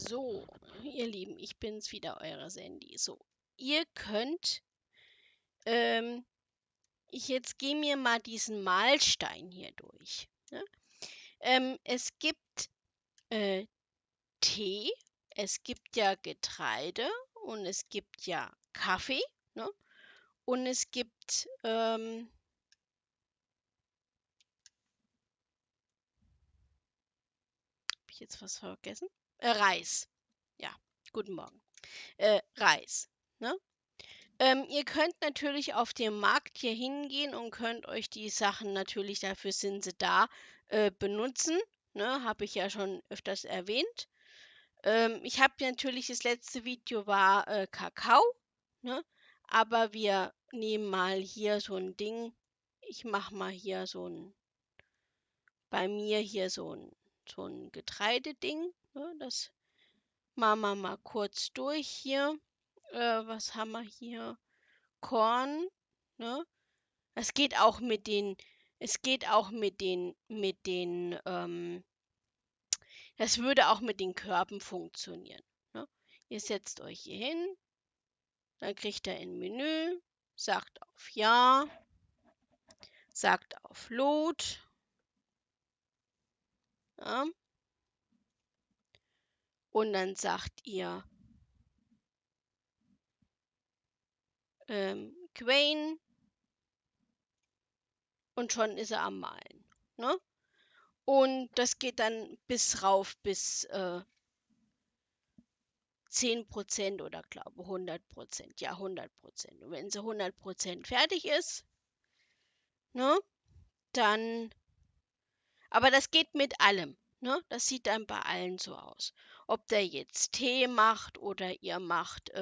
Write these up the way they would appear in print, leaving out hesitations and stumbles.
So, ihr Lieben, ich bin's wieder, eure Sandy. So, ihr könnt, jetzt gehen wir mal diesen Mahlstein hier durch. Ne? Es gibt Tee, es gibt ja Getreide und es gibt ja Kaffee, ne? Und es gibt, habe ich jetzt was vergessen? Reis. Ja, guten Morgen. Reis. Ne? Ihr könnt natürlich auf dem Markt hier hingehen und könnt euch die Sachen natürlich, dafür sind sie da, benutzen. Ne? Habe ich ja schon öfters erwähnt. Ich habe natürlich, das letzte Video war Kakao. Ne? Aber wir nehmen mal hier so ein Ding. Ich mache mal hier bei mir hier so ein Getreideding. Ne? Das machen wir mal kurz durch hier. Was haben wir hier? Korn, ne? Es geht auch das würde auch mit den Körben funktionieren, ne? Ihr setzt euch hier hin, dann kriegt ihr ein Menü, sagt auf Ja, sagt auf Load, ja, und dann sagt ihr Quain und schon ist er am Malen, ne? Und das geht dann bis rauf bis 10% oder glaube 100%. Ja, 100%. Und wenn sie 100% fertig ist, ne, dann, aber das geht mit allem, ne? Das sieht dann bei allen so aus. Ob der jetzt Tee macht oder ihr macht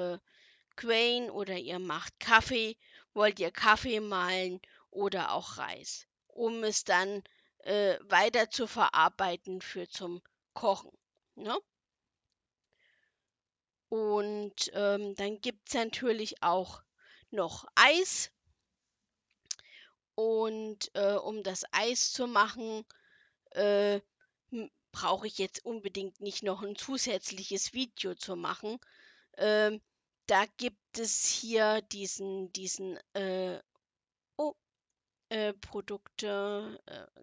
Quain oder ihr macht Kaffee, wollt ihr Kaffee mahlen oder auch Reis, um es dann weiter zu verarbeiten für zum Kochen, ne? Und dann gibt es natürlich auch noch Eis. Und um das Eis zu machen, äh, brauche ich jetzt unbedingt nicht noch ein zusätzliches Video zu machen. Ähm, Da gibt es hier diesen oh, Produkte,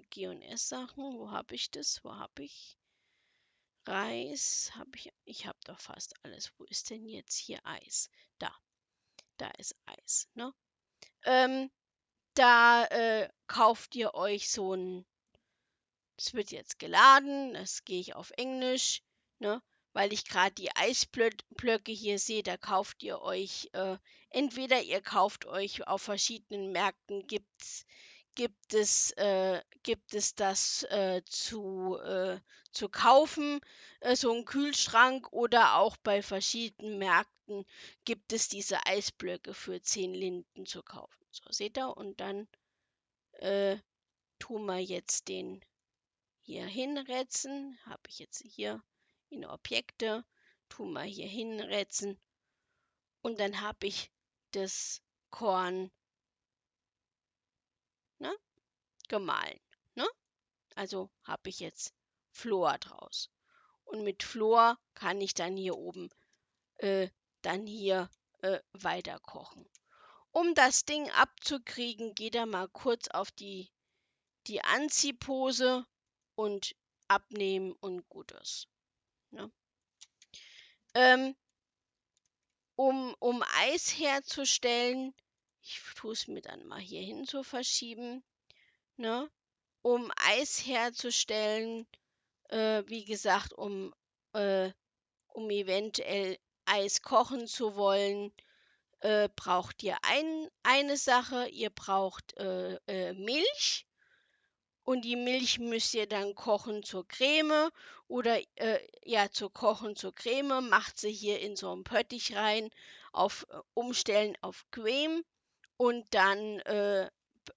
G&S-Sachen. Wo habe ich das? Wo habe ich Reis? Ich habe doch fast alles. Wo ist denn jetzt hier Eis? Da ist Eis, ne? Ähm, Da kauft ihr euch so ein, es wird jetzt geladen, das gehe ich auf Englisch, ne? Weil ich gerade die Eisblöcke hier sehe, da kauft ihr euch, entweder ihr kauft euch auf verschiedenen Märkten, gibt es das zu kaufen, so ein Kühlschrank, oder auch bei verschiedenen Märkten gibt es diese Eisblöcke für 10 Linden zu kaufen. So, seht ihr? Und dann äh, tun wir jetzt den hier hinretzen. Habe ich jetzt hier in Objekte, tun wir hier hinretzen. Und dann habe ich das Korn, ne, gemahlen. Ne? Also habe ich jetzt Flor draus. Und mit Flor kann ich dann hier oben dann hier weiter kochen. Um das Ding abzukriegen, geht er mal kurz auf die Anziehpose und abnehmen und gut ist. Ne? Um Eis herzustellen, ich tue es mir dann mal hier hin zu verschieben, ne? Um Eis herzustellen, wie gesagt, um eventuell Eis kochen zu wollen, braucht ihr eine Sache, ihr braucht Milch. Und die Milch müsst ihr dann kochen zur Creme oder ja, kochen zur Creme. Macht sie hier in so einen Pöttich rein, umstellen auf Creme, und dann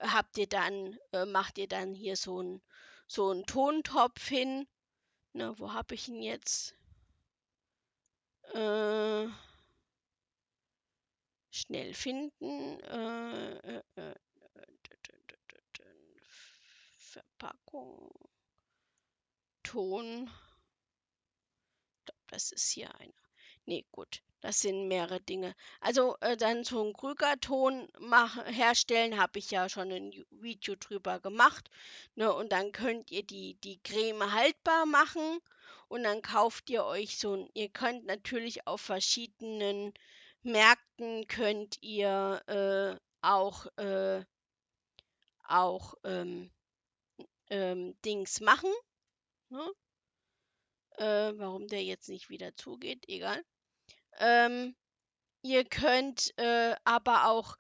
macht ihr dann hier so einen Tontopf hin. Na, wo habe ich ihn jetzt? Äh, Schnell finden. Verpackung. Ton. das ist hier einer. Nee, gut, das sind mehrere Dinge. Also dann so einen Krügerton herstellen, habe ich ja schon ein Video drüber gemacht. Ne? Und dann könnt ihr die Creme haltbar machen. Und dann kauft ihr euch so ein, ihr könnt natürlich auf verschiedenen Märkten könnt ihr auch Dings machen. Ne? Warum der jetzt nicht wieder zugeht, egal. Ähm, Ihr könnt aber auch,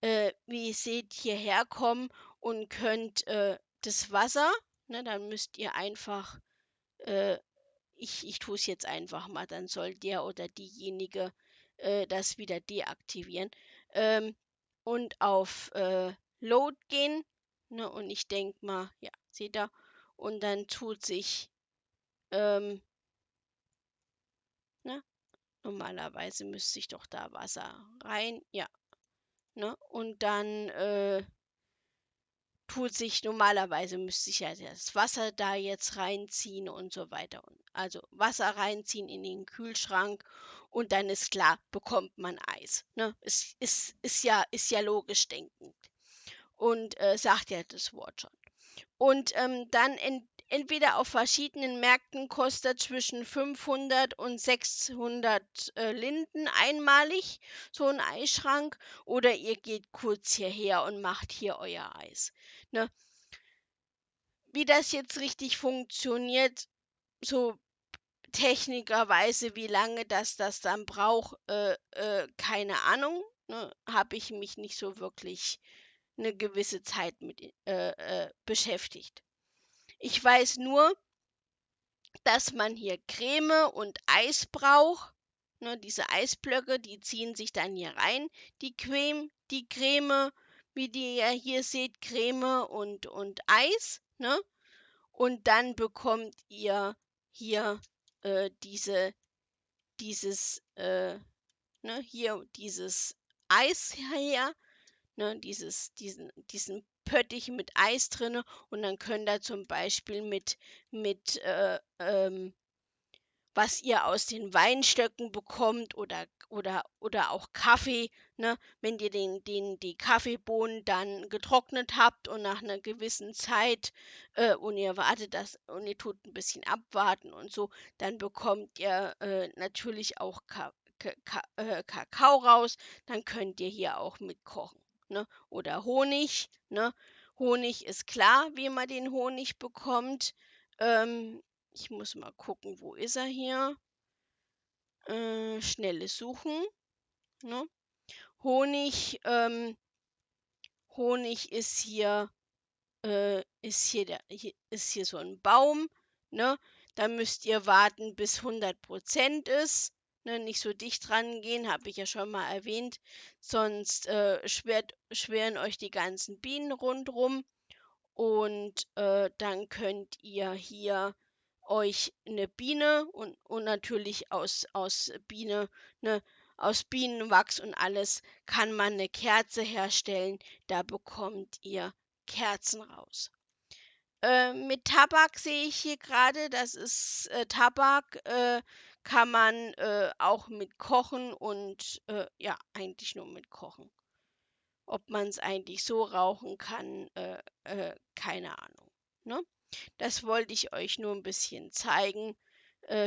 wie ihr seht, hierher kommen und könnt das Wasser, ne, dann müsst ihr einfach, äh, ich tue es jetzt einfach mal, dann soll der oder diejenige das wieder deaktivieren. Ähm, und auf Load gehen, ne, und ich denke mal, ja, seht ihr, und dann tut sich, ähm, ne, normalerweise müsste ich doch da Wasser rein, ja, ne, und dann tut sich normalerweise müsste ich ja das Wasser da jetzt reinziehen und so weiter. Also Wasser reinziehen in den Kühlschrank und dann ist klar, bekommt man Eis. Ne? Ist ja logisch denkend und sagt ja das Wort schon. Und dann entweder auf verschiedenen Märkten kostet zwischen 500 und 600 Linden einmalig so ein Eisschrank oder ihr geht kurz hierher und macht hier euer Eis. Ne? Wie das jetzt richtig funktioniert, so technikerweise, wie lange das dann braucht, keine Ahnung. Ne? Habe ich mich nicht so wirklich eine gewisse Zeit mit beschäftigt. Ich weiß nur, dass man hier Creme und Eis braucht. Ne, diese Eisblöcke, die ziehen sich dann hier rein. Die Creme, wie die ihr hier seht, Creme und Eis. Ne? Und dann bekommt ihr hier dieses, hier dieses Eis her, ne, diesen Pöttich mit Eis drinne und dann könnt ihr zum Beispiel mit was ihr aus den Weinstöcken bekommt oder auch Kaffee, ne? Wenn ihr die Kaffeebohnen dann getrocknet habt und nach einer gewissen Zeit und ihr wartet das und ihr tut ein bisschen abwarten und so, dann bekommt ihr natürlich auch Kakao raus, dann könnt ihr hier auch mitkochen, ne? Oder Honig, ne? Honig ist klar, wie man den Honig bekommt. Ähm, Ich muss mal gucken, wo ist er hier? Schnelles Suchen. Ne? Honig, Honig ist hier so ein Baum. Ne? Da müsst ihr warten, bis 100% ist. Ne? Nicht so dicht rangehen, habe ich ja schon mal erwähnt. Sonst schwirren euch die ganzen Bienen rundrum. Und dann könnt ihr hier euch eine Biene und natürlich ne, aus Bienenwachs und alles kann man eine Kerze herstellen. Da bekommt ihr Kerzen raus. Mit Tabak sehe ich hier gerade, das ist Tabak, kann man auch mit kochen und ja, eigentlich nur mit kochen. Ob man es eigentlich so rauchen kann, keine Ahnung. Ne? Das wollte ich euch nur ein bisschen zeigen.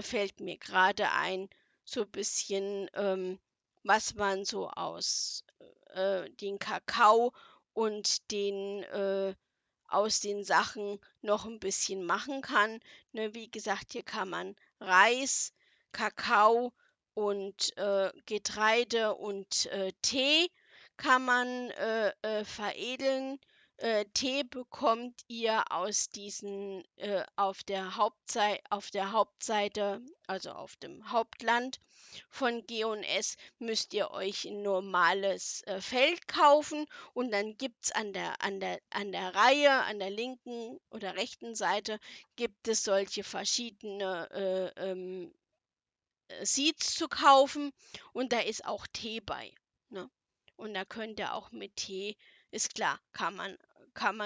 Fällt mir gerade ein, so ein bisschen, was man so aus den Kakao und aus den Sachen noch ein bisschen machen kann. Ne, wie gesagt, hier kann man Reis, Kakao und Getreide und Tee kann man veredeln. Tee bekommt ihr aus diesen auf der Hauptseite, also auf dem Hauptland von G&S müsst ihr euch ein normales Feld kaufen und dann gibt's an der Reihe, an der linken oder rechten Seite gibt es solche verschiedene Seeds zu kaufen und da ist auch Tee bei. Ne? Und da könnt ihr auch mit Tee, ist klar, kann man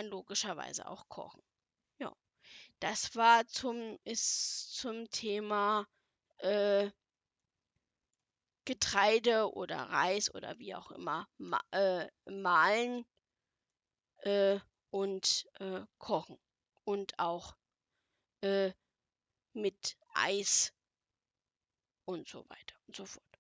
logischerweise auch kochen. Ja, das ist zum Thema äh, Getreide oder Reis oder wie auch immer mahlen äh, und kochen und auch äh, mit Eis und so weiter und so fort.